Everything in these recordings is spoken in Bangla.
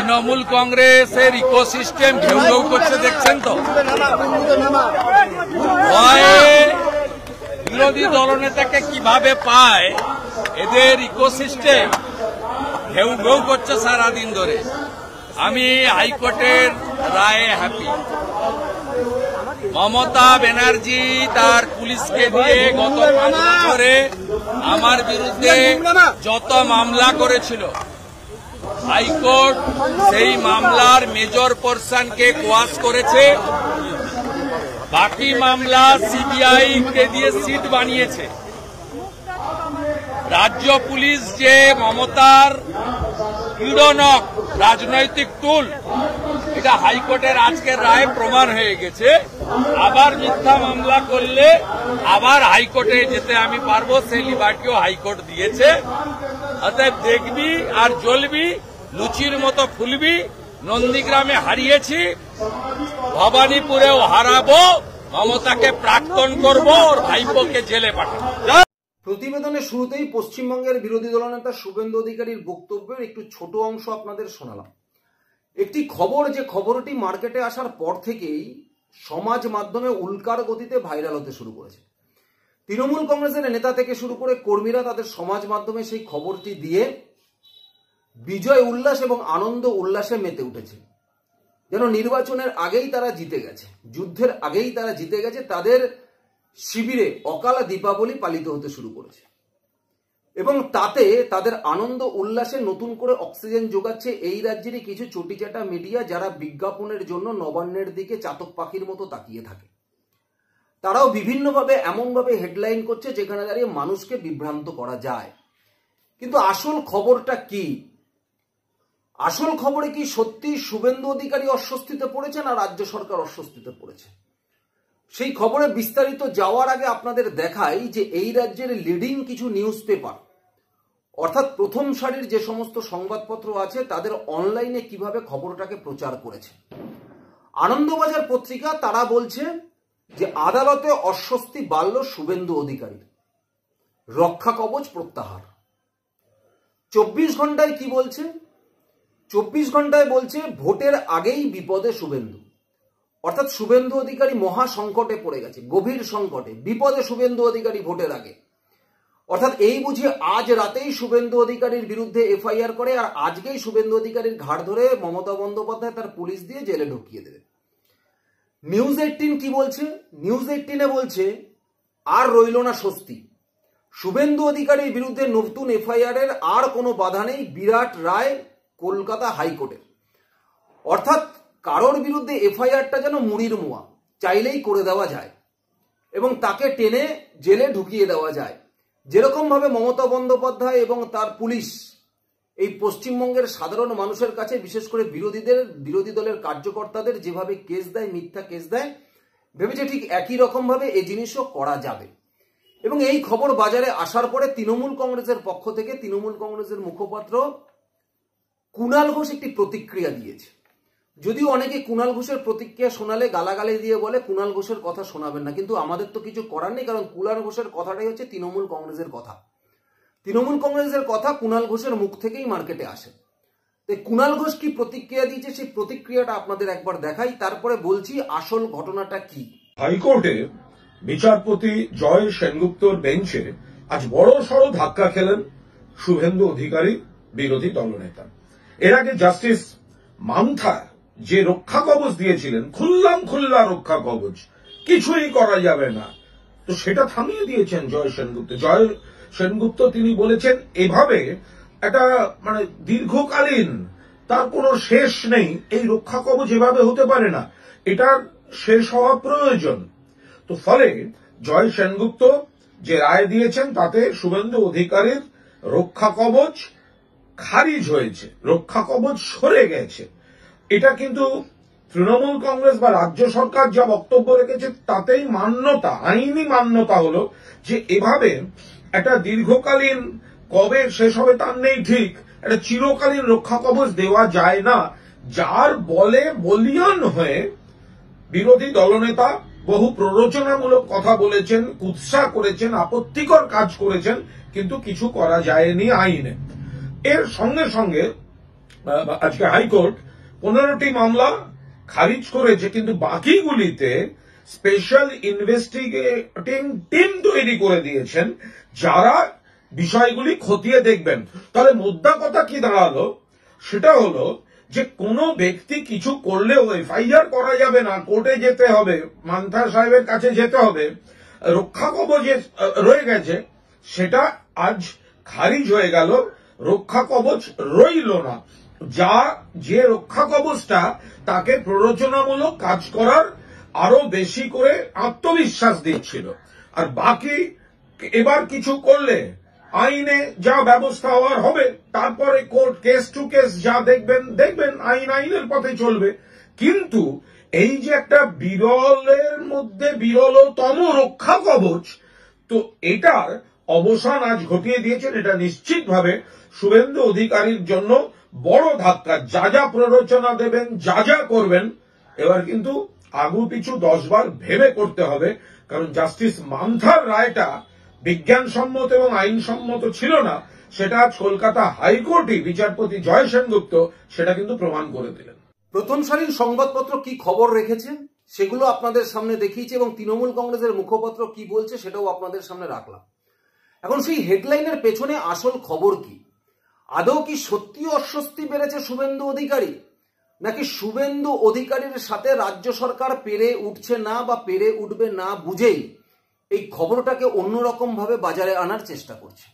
তৃণমূল কংগ্রেসের ইকোসিস্টেম ঘেউ ঘেউ করছে, দেখছেন তো। বিরোধী দলনেতাকে কিভাবে পায়, এদের ইকোসিস্টেম ঘেউ ঘেউ করছে সারাদিন ধরে। আমি হাইকোর্টের রায়ে হ্যাপি। মমতা ব্যানার্জি তার পুলিশকে দিয়ে গত 5 বছরে আমার বিরুদ্ধে যত মামলা করেছিল, হাইকোর্ট সেই মামলার মেজর পোর্শনকে কোয়াশ করেছে। বাকি মামলা সিবিআই কে দিয়ে সিট বানিয়েছে। রাজ্য পুলিশ যে মমতার ক্রীড়নক, রাজনৈতিক টুল, এটা হাইকোর্টের আজকের রায় প্রমাণ হয়ে গেছে। আবার মিথ্যা মামলা করলে আবার হাইকোর্টে যেতে আমি পারবো, সেই লিবার্টিও হাইকোর্ট দিয়েছে। অতএব দেখবি আর জ্বলবি, লুচির মতো ফুলবি। নন্দীগ্রামে হারিয়েছি, ভবানীপুরেও হারাবো। মমতাকে প্রাক্তন করবো, ওর ভাইপোকে জেলে পাঠাবো। প্রতিবেদনের শুরুতেই পশ্চিমবঙ্গের বিরোধী দলনেতা শুভেন্দু অধিকারীর বক্তব্যের একটু ছোট অংশ আপনাদের শোনালাম। একটি খবর, যে খবরটি মার্কেটে আসার পর থেকেই সমাজ মাধ্যমে উল্কার গতিতে ভাইরাল হতে শুরু করেছে। তৃণমূল কংগ্রেসের নেতা থেকে শুরু করে কর্মীরা তাদের সমাজ মাধ্যমে সেই খবরটি দিয়ে বিজয় উল্লাস এবং আনন্দ উল্লাসে মেতে উঠেছে, যেন নির্বাচনের আগেই তারা জিতে গেছে, যুদ্ধের আগেই তারা জিতে গেছে। তাদের শিবিরে অকাল দীপাবলি পালিত হতে শুরু করেছে এবং তাতে তাদের আনন্দ উল্লাসে নতুন করে অক্সিজেন যোগাচ্ছে এই রাজ্যেরই কিছু চটিচাটা মিডিয়া, যারা বিজ্ঞাপনের জন্য নবান্নের দিকে চাতক পাখির মতো তাকিয়ে থাকে। তারাও বিভিন্নভাবে এমনভাবে হেডলাইন করছে যেখানে দাঁড়িয়ে মানুষকে বিভ্রান্ত করা যায়। কিন্তু আসল খবরটা কি? আসল খবরে কি সত্যি শুভেন্দু অধিকারী অস্বস্তিতে পড়েছে, না রাজ্য সরকার অস্বস্তিতে পড়েছে? সেই খবরে বিস্তারিত যাওয়ার আগে আপনাদের দেখাই যে এই রাজ্যের লিডিং কিছু নিউজ পেপার, অর্থাৎ প্রথম সারির যে সমস্ত সংবাদপত্র আছে, তাদের অনলাইনে কিভাবে খবরটাকে প্রচার করেছে। আনন্দবাজার পত্রিকা তারা বলছে যে আদালতে অস্বস্তি বাড়ল শুভেন্দু অধিকারীর, রক্ষা কবচ প্রত্যাহার। 24 ঘন্টায় কি বলছে? 24 ঘন্টায় বলছে ভোটের আগেই বিপদে শুভেন্দু, অর্থাৎ শুভেন্দু অধিকারী মহা সংকটে পড়ে গেছে, গভীর সংকটে, বিপদে শুভেন্দু অধিকারী ভোটের আগে। অর্থাৎ এই বুঝে আজ রাতেই শুভেন্দু অধিকারীর বিরুদ্ধে এফআইআর করে আর আজকেই শুভেন্দু অধিকারীর ঘাড় ধরে মমতা বন্দ্যোপাধ্যায় তার পুলিশ দিয়ে জেলে ঢুকিয়ে দেবে। নিউজ 18 কি বলছে? নিউজ 18-এ বলছে আর রইল না স্বস্তি, শুভেন্দু অধিকারীর বিরুদ্ধে নতুন এফআইআর এর আর কোনো বাধা নেই, বিরাট রায় কলকাতা হাইকোর্টের। অর্থাৎ কারোর বিরুদ্ধে এফআইআরটা যেন মুড়ির মোয়া, চাইলেই করে দেওয়া যায় এবং তাকে টেনে জেলে ঢুকিয়ে দেওয়া যায়। যেরকম ভাবে মমতা বন্দ্যোপাধ্যায় এবং তার পুলিশ এই পশ্চিমবঙ্গের সাধারণ মানুষের কাছে, বিশেষ করে বিরোধী দলের কার্যকর্তাদের যেভাবে কেস দেয়, মিথ্যা কেস দেয়, ভেবেছে ঠিক একই রকম ভাবে এই জিনিসও করা যাবে। এবং এই খবর বাজারে আসার পরে তৃণমূল কংগ্রেসের পক্ষ থেকে তৃণমূল কংগ্রেসের মুখপাত্র কুণাল ঘোষ একটি প্রতিক্রিয়া দিয়েছে। যদিও অনেকে কুণাল ঘোষের প্রতিক্রিয়া শোনালে গালাগালি দিয়ে বলে কুণাল ঘোষের কথা শোনাবেন না, কিন্তু আমাদের তো কিছু করার নেই, কারণ কুণাল ঘোষের কথাটাই হচ্ছে তৃণমূল কংগ্রেসের কথা। তৃণমূল কংগ্রেসের কথা কুণাল ঘোষের মুখ থেকেই মার্কেটে আসে। তাই কুণাল ঘোষ কি প্রতিক্রিয়া দিয়েছে সেই প্রতিক্রিয়াটা আপনাদের একবার দেখাই, তারপরে বলছি আসল ঘটনাটা কি। হাইকোর্টে বিচারপতি জয় সেনগুপ্তর বেঞ্চে আজ বড় সড় ধাক্কা খেলেন শুভেন্দু অধিকারী, বিরোধী দলনেতা। এর আগে জাস্টিস মান্থা যে রক্ষা কবচ দিয়েছিলেন, খুল্লা রক্ষা কবচ, কিছুই করা যাবে না, তো সেটা থামিয়ে দিয়েছেন জয় সেনগুপ্ত। জয় সেনগুপ্ত তিনি বলেছেন এভাবে একটা দীর্ঘকালীন, তার কোনো শেষ নেই, এই রক্ষা কবচ এভাবে হতে পারে না, এটার শেষ হওয়া প্রয়োজন। তো ফলে জয় সেনগুপ্ত যে রায় দিয়েছেন তাতে শুভেন্দু অধিকারীর রক্ষা কবচ খারিজ হয়েছে, রক্ষা কবচ সরে গেছে। এটা কিন্তু তৃণমূল কংগ্রেস বা রাজ্য সরকার যা বক্তব্য রেখেছে তাতেই মান্যতা, আইনি মান্যতা হলো যে এভাবে একটা দীর্ঘকালীন, কবে শেষ হবে তার নেই ঠিক, একটা চিরকালীন রক্ষা কবচ দেওয়া যায় না, যার বলে বলিয়ান হয়ে বিরোধী দলনেতা বহু প্ররোচনামূলক কথা বলেছেন, কুৎসা করেছেন, আপত্তিকর কাজ করেছেন, কিন্তু কিছু করা যায়নি আইনে। এর সঙ্গে সঙ্গে আজকে হাইকোর্ট 15টি মামলা খারিজ করেছে, কিন্তু বাকিগুলিতে স্পেশাল ইনভেস্টিগেটিং টিম তৈরি করে দিয়েছেন যারা বিষয়গুলি খতিয়ে দেখবেন। তাহলে মুদ্রা কথা কি দাঁড়ালো, সেটা হলো যে কোনো ব্যক্তি কিছু করলেও এফআইআর করা যাবে না, কোর্টে যেতে হবে, মান্থা সাহেবের কাছে যেতে হবে, রক্ষা কবচ রয়ে গেছে সেটা আজ খারিজ হয়ে গেল, রক্ষা কবচ রইল না। যে রক্ষা কবচটা তাকে প্ররোচনামূলক কাজ করার আরো বেশি করে আত্মবিশ্বাস দিচ্ছিল। আর বাকি এবার কিছু করলে আইনে যা ব্যবস্থা হওয়ার হবে, তারপরে কোর্ট কেস টু কেস যা দেখবেন আইনের পথে চলবে। কিন্তু এই যে একটা বিরলের মধ্যে বিরলতম রক্ষা কবচ, তো এটার অবসান আজ ঘটিয়ে দিয়েছেন। এটা নিশ্চিতভাবে শুভেন্দু অধিকারীর জন্য বড় ধাক্কা। যা প্ররোচনা দেবেন, যা করবেন, এবার কিন্তু আগু পিছু 10 বার ভেবে করতে হবে। কারণ জাস্টিস মান্থার রায়টা বিজ্ঞানসম্মত এবং আইনসম্মত ছিল না, সেটা আজ কলকাতা হাইকোর্টে বিচারপতি জয় সেনগুপ্ত সেটা কিন্তু প্রমাণ করে দিলেন। প্রথম সারির সংবাদপত্র কি খবর রেখেছে সেগুলো আপনাদের সামনে দেখিয়েছে, এবং তৃণমূল কংগ্রেসের মুখপাত্র কি বলছে সেটাও আপনাদের সামনে রাখলাম। এখন সেই হেডলাইনের পেছনে আসল খবর কি? আদৌ কি সত্যি অস্বস্তি বেড়েছে শুভেন্দু অধিকারী, নাকি শুভেন্দু অধিকারীর সাথে রাজ্য সরকার পেরে উঠছে না বা পেরে উঠবে না বুঝেই এই খবরটাকে অন্যরকম ভাবে বাজারে আনার চেষ্টা করছে?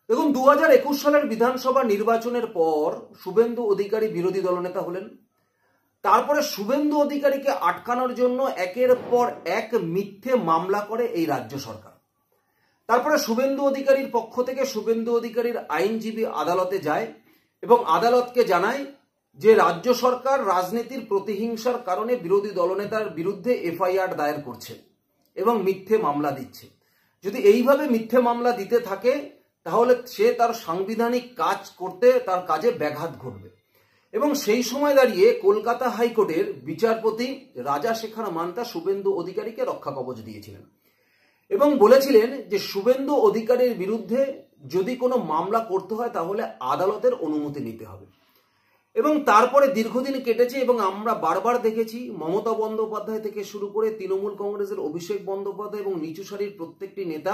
দেখুন, 2021 সালের বিধানসভা নির্বাচনের পর শুভেন্দু অধিকারী বিরোধী দলনেতা হলেন। তারপরে শুভেন্দু অধিকারীকে আটকানোর জন্য একের পর এক মিথ্যে মামলা করে এই রাজ্য সরকার। তারপরে শুভেন্দু অধিকারীর পক্ষ থেকে শুভেন্দু অধিকারীর আইনজীবী আদালতে যায় এবং আদালতকে জানায় যে রাজ্য সরকার রাজনীতির প্রতিহিংসার কারণে বিরোধী দলনেতার বিরুদ্ধে এফআইআর দায়ের করছে এবং মিথ্যে মামলা দিচ্ছে। যদি এইভাবে মিথ্যে মামলা দিতে থাকে তাহলে সে তার সাংবিধানিক কাজ করতে তার কাজে ব্যাঘাত ঘটবে। এবং সেই সময় দাঁড়িয়ে কলকাতা হাইকোর্টের বিচারপতি রাজাশেখর মান্তা শুভেন্দু অধিকারীকে রক্ষা কবচ দিয়েছিলেন এবং বলেছিলেন যে শুভেন্দু অধিকারীর বিরুদ্ধে যদি কোনো মামলা করতে হয় তাহলে আদালতের অনুমতি নিতে হবে। এবং তারপরে দীর্ঘদিন কেটেছে এবং আমরা বারবার দেখেছি মমতা বন্দ্যোপাধ্যায় থেকে শুরু করে তৃণমূল কংগ্রেসের অভিষেক বন্দ্যোপাধ্যায় এবং নিচু সারির প্রত্যেকটি নেতা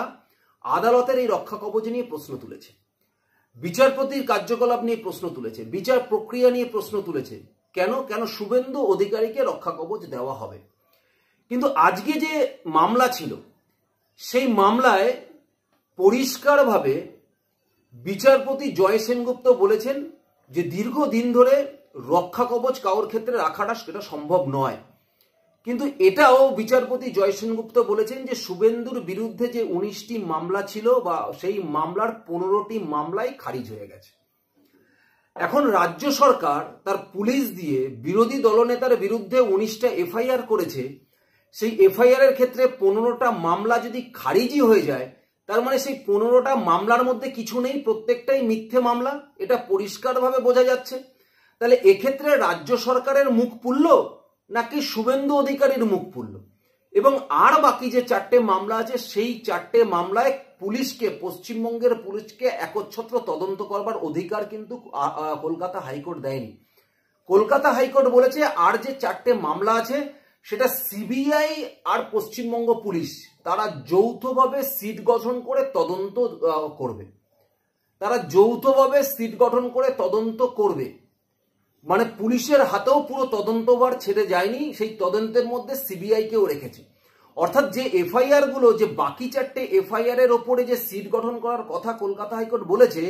আদালতের এই রক্ষা কবচ নিয়ে প্রশ্ন তুলেছে, বিচারপতির কার্যকলাপ নিয়ে প্রশ্ন তুলেছে, বিচার প্রক্রিয়া নিয়ে প্রশ্ন তুলেছে। কেন শুভেন্দু অধিকারীকে রক্ষা কবচ দেওয়া হবে? কিন্তু আজকে যে মামলা ছিল সেই মামলায় পরিষ্কারভাবে বিচারপতি জয় সেনগুপ্ত বলেছেন যে দীর্ঘদিন ধরে রক্ষা কবচ কারোর ক্ষেত্রে রাখাটা সেটা সম্ভব নয়। কিন্তু এটাও বিচারপতি জয় সেনগুপ্ত বলেছেন যে শুভেন্দুর বিরুদ্ধে যে 19টি মামলা ছিল বা সেই মামলার 15টি মামলাই খারিজ হয়ে গেছে। এখন রাজ্য সরকার তার পুলিশ দিয়ে বিরোধী দলনেতার বিরুদ্ধে 19টা এফআইআর করেছে। সেই এফআইআর এর ক্ষেত্রে 15টা মামলা যদি খারিজই হয়ে যায়, তার মানে সেই 15টা মামলার মধ্যে কিছু নেই, প্রত্যেকটাই মিথ্যে মামলা, এটা পরিষ্কারভাবে বোঝা যাচ্ছে। তাহলে এক্ষেত্রে রাজ্য সরকারের মুখ পুরল নাকি শুভেন্দু অধিকারীর মুখ পুরল? এবং আর বাকি যে 4টে মামলা আছে সেই 4টে মামলায় পুলিশকে, পশ্চিমবঙ্গের পুলিশকে একচ্ছত্র তদন্ত করবার অধিকার কিন্তু কলকাতা হাইকোর্ট দেয়নি। কলকাতা হাইকোর্ট বলেছে আর যে 4টে মামলা আছে সেটা সিবিআই আর পশ্চিমবঙ্গ পুলিশ তারা যৌথভাবে সিট গঠন করে তদন্ত করবে। তারা যৌথভাবে সিট গঠন করে তদন্ত করবে, মানে পুলিশের হাতেও পুরো তদন্তভার ছেড়ে যায়নি, সেই তদন্তের মধ্যে সিবিআই কেও রেখেছে। অর্থাৎ যে এফআইআর গুলো, যে বাকি 4টে এফআইআর এর ওপরে যে সিট গঠন করার কথা কলকাতা হাইকোর্ট বলেছে,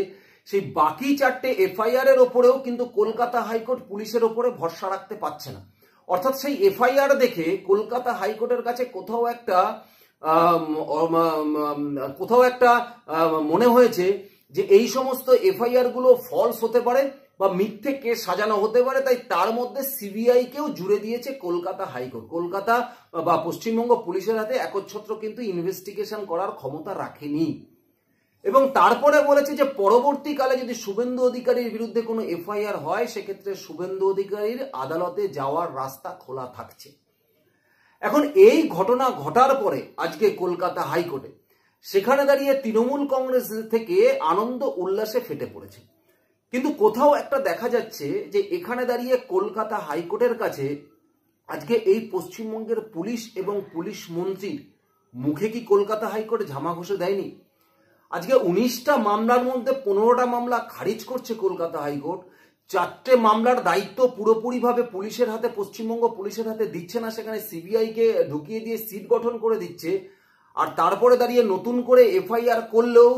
সেই বাকি 4টে এফআইআর এর ওপরেও কিন্তু কলকাতা হাইকোর্ট পুলিশের ওপরে ভরসা রাখতে পারছে না। অর্থাৎ সেই এফআইআর দেখে কলকাতা হাইকোর্টের কাছে কোথাও একটা মনে হয়েছে যে এই সমস্ত এফআইআর গুলো ফলস হতে পারে বা মিথ্যে কেস সাজানো হতে পারে, তাই তার মধ্যে সিবিআই কেও জুড়ে দিয়েছে কলকাতা হাইকোর্ট। কলকাতা বা পশ্চিমবঙ্গ পুলিশের হাতে একচ্ছত্র কিন্তু ইনভেস্টিগেশন করার ক্ষমতা রাখেনি। এবং তারপরে বলেছে যে পরবর্তীকালে যদি শুভেন্দু অধিকারীর বিরুদ্ধে কোনো এফআইআর হয় সেক্ষেত্রে শুভেন্দু অধিকারীর আদালতে যাওয়ার রাস্তা খোলা থাকছে। এখন এই ঘটনা ঘটার পরে আজকে কলকাতা হাইকোর্টে সেখানে দাঁড়িয়ে তৃণমূল কংগ্রেস থেকে আনন্দ উল্লাসে ফেটে পড়েছে। কিন্তু কোথাও একটা দেখা যাচ্ছে যে এখানে দাঁড়িয়ে কলকাতা হাইকোর্টের কাছে আজকে এই পশ্চিমবঙ্গের পুলিশ এবং পুলিশ মন্ত্রীর মুখে কি কলকাতা হাইকোর্ট ঝামা ঘষে দেয়নি? আজকে 19টা মামলার মধ্যে 15টা মামলা খারিজ করছে কলকাতা হাইকোর্ট। 4টে মামলার দায়িত্ব পুরোপুরিভাবে পুলিশের হাতে, পশ্চিমবঙ্গ পুলিশের হাতে দিচ্ছে না, সেখানে সিবিআইকে ঢুকিয়ে দিয়ে সিট গঠন করে দিচ্ছে। আর তারপরে দাঁড়িয়ে নতুন করে এফআইআর করলেও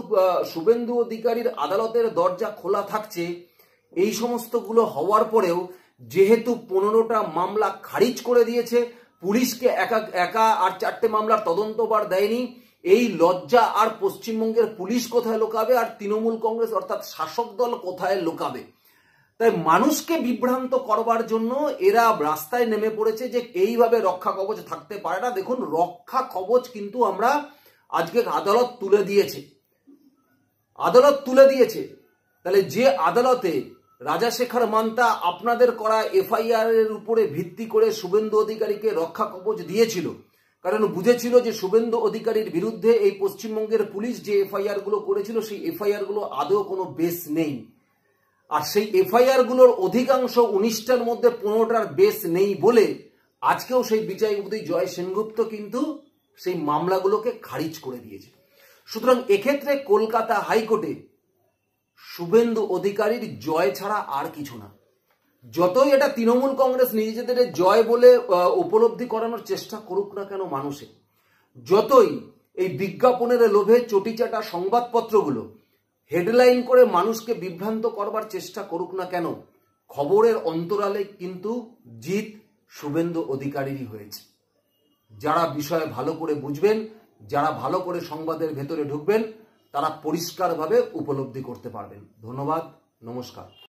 শুভেন্দু অধিকারীর আদালতের দরজা খোলা থাকছে। এই সমস্তগুলো হওয়ার পরেও যেহেতু 15টা মামলা খারিজ করে দিয়েছে, পুলিশকে একা আর 4টে মামলার তদন্তভার দেয়নি, এই লজ্জা আর পশ্চিমবঙ্গের পুলিশ কোথায় লোকাবে আর তৃণমূল কংগ্রেস অর্থাৎ শাসক দল কোথায় লোকাবে? তাই মানুষকে বিভ্রান্ত করবার জন্য এরা রাস্তায় নেমে পড়েছে যে এইভাবে রক্ষা কবচ থাকতে পারে না। দেখুন, রক্ষা কবচ কিন্তু আমরা আজকে আদালত তুলে দিয়েছে। তাহলে যে আদালতে রাজাশেখর মান্তা আপনাদের করা এফআইআর এর উপরে ভিত্তি করে শুভেন্দু অধিকারীকে রক্ষা কবচ দিয়েছিল, কারণ বুঝেছিল যে শুভেন্দু অধিকারীর বিরুদ্ধে এই পশ্চিমবঙ্গের পুলিশ যে এফআইআর গুলো করেছিল সেই এফআইআর গুলো আদৌ কোনো বেস নেই। আর সেই এফআইআর গুলোর অধিকাংশ 19টার মধ্যে 15টার বেস নেই বলে আজকেও সেই বিচারপতি জয় সেনগুপ্ত কিন্তু সেই মামলাগুলোকে খারিজ করে দিয়েছে। সুতরাং এক্ষেত্রে কলকাতা হাইকোর্টে শুভেন্দু অধিকারীর জয় ছাড়া আর কিছু না। যতই এটা তৃণমূল কংগ্রেস নিজেদের জয় বলে উপলব্ধি করানোর চেষ্টা করুক না কেন মানুষে, যতই এই বিজ্ঞাপনের লোভে চটিচাটা সংবাদপত্রগুলো হেডলাইন করে মানুষকে বিভ্রান্ত করবার চেষ্টা করুক না কেন, খবরের অন্তরালে কিন্তু জিত শুভেন্দু অধিকারীরই হয়েছে। যারা বিষয়ে ভালো করে বুঝবেন, যারা ভালো করে সংবাদের ভেতরে ঢুকবেন, তারা পরিষ্কারভাবে উপলব্ধি করতে পারবেন। ধন্যবাদ, নমস্কার।